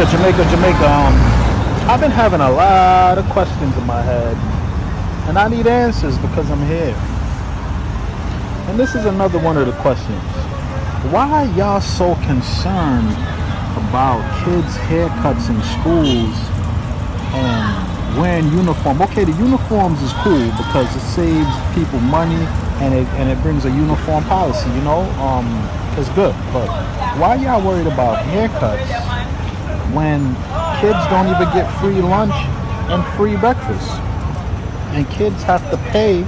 Jamaica. I've been having a lot of questions in my head, and I need answers because I'm here. And this is another one of the questions. Why are y'all so concerned about kids' haircuts in schools and wearing uniform? Okay, the uniforms is cool because it saves people money and it brings a uniform policy, it's good. But why y'all worried about haircuts when kids don't even get free lunch and free breakfast? And kids have to pay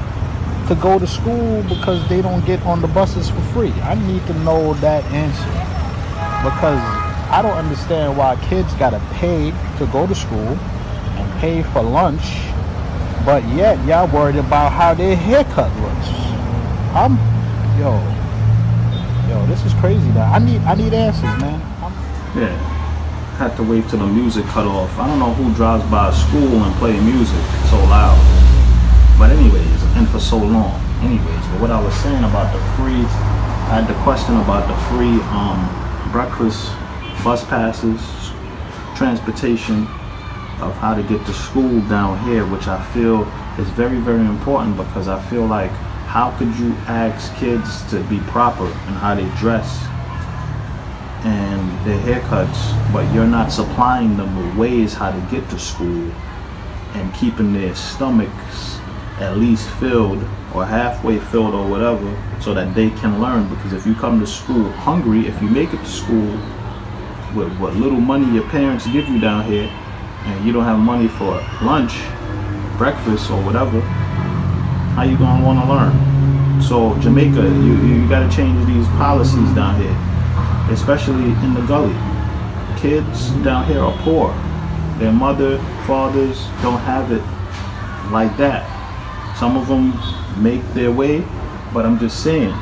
to go to school because they don't get on the buses for free. I need to know that answer because I don't understand why kids gotta pay to go to school and pay for lunch, but yet y'all worried about how their haircut looks. This is crazy now. I need answers, man. Yeah. Had to wait till the music cut off. I don't know who drives by a school and play music so loud. But anyways, and for so long. Anyways, but what I was saying about the free, I had the question about the free breakfast, bus passes, transportation of how to get to school down here, which I feel is very, very important because I feel like how could you ask kids to be proper in how they dress and their haircuts, but you're not supplying them with ways how to get to school and keeping their stomachs at least filled or halfway filled or whatever so that they can learn. Because if you come to school hungry, if you make it to school with what little money your parents give you down here and you don't have money for lunch, breakfast or whatever, how you gonna want to learn? So Jamaica, you gotta change these policies down here, especially in the gully. Kids down here are poor. Their mother, fathers don't have it like that. Some of them make their way, but I'm just saying,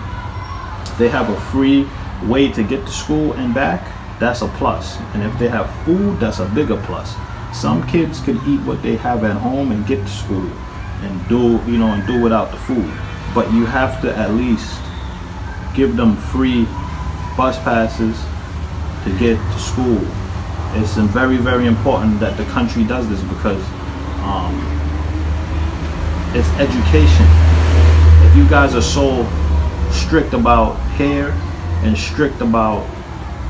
they have a free way to get to school and back, that's a plus. And if they have food, that's a bigger plus. Some kids can eat what they have at home and get to school and do without the food. But you have to at least give them free bus passes to get to school. It's very, very important that the country does this because it's education. If you guys are so strict about hair and strict about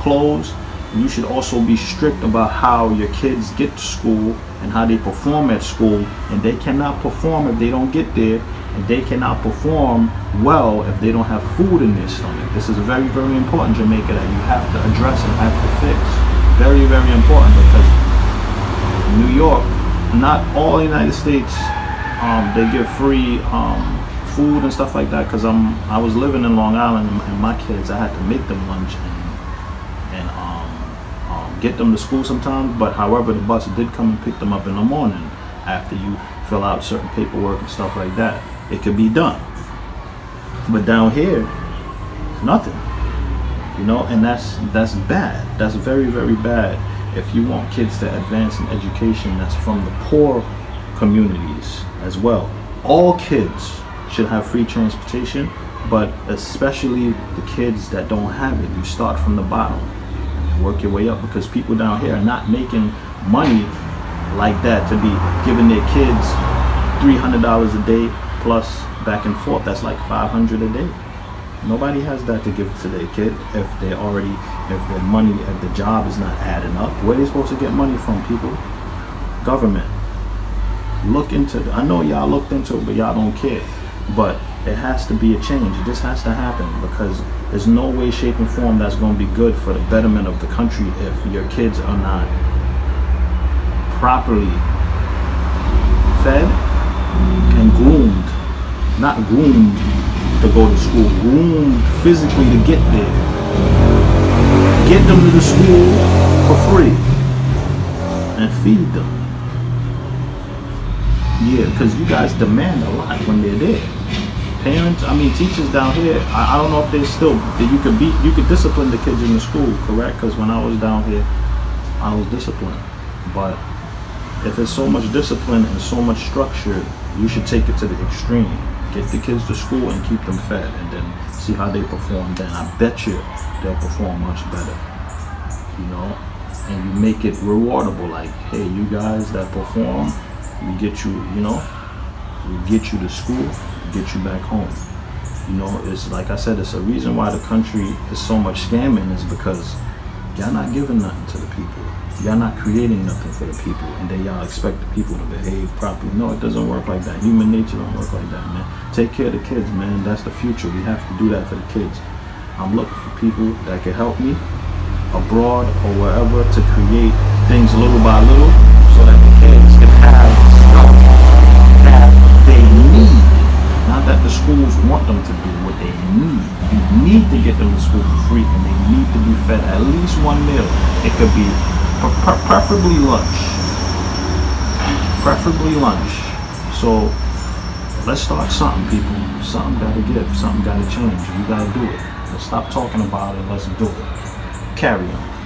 clothes, you should also be strict about how your kids get to school and how they perform at school. And they cannot perform if they don't get there, and they cannot perform well if they don't have food in their stomach. This is very, very important, Jamaica, that you have to address and have to fix. Very, very important because New York, not all the United States, they give free food and stuff like that. Because I was living in Long Island and my kids, I had to make them lunch and get them to school sometimes. But however, the bus did come and pick them up in the morning after you fill out certain paperwork and stuff like that. It could be done. But down here, nothing. And that's bad. That's very, very bad. If you want kids to advance in education, that's from the poor communities as well. All kids should have free transportation, but especially the kids that don't have it. You start from the bottom and work your way up, because people down here are not making money like that to be giving their kids $300 a day plus back and forth. That's like $500 a day. Nobody has that to give to their kid if their money at the job is not adding up. Where are they supposed to get money from, people? Government. Look into it. I know y'all looked into it, but y'all don't care. But it has to be a change. This has to happen, because there's no way, shape, and form that's going to be good for the betterment of the country if your kids are not properly fed and groomed. Not groomed to go to school, groomed physically to get there. Get them to the school for free and feed them. Yeah, because you guys demand a lot when they're there. Parents, teachers down here, I don't know if they still, you could discipline the kids in the school, correct? Because when I was down here, I was disciplined. But if it's so much discipline and so much structure, you should take it to the extreme. Get the kids to school and keep them fed, and then see how they perform. Then I bet you they'll perform much better. and you make it rewardable. Like, hey, you guys that perform, we get you, you know, we get you to school, get you back home. You know, it's like I said, it's a reason why the country is so much scamming, is because y'all not giving nothing to the people. Y'all not creating nothing for the people, and then y'all expect the people to behave properly. No, it doesn't work like that. Human nature don't work like that, man. Take care of the kids, man. That's the future. We have to do that for the kids. I'm looking for people that can help me abroad or wherever to create things little by little so that the kids can have stuff that they need. Not that the schools want them to do, what they need. You need to get them to school for free, and they need to be fed at least one meal. It could be preferably lunch. Preferably lunch. So let's start something, people. Something gotta give. Something gotta change. We gotta do it. Let's stop talking about it. Let's do it. Carry on.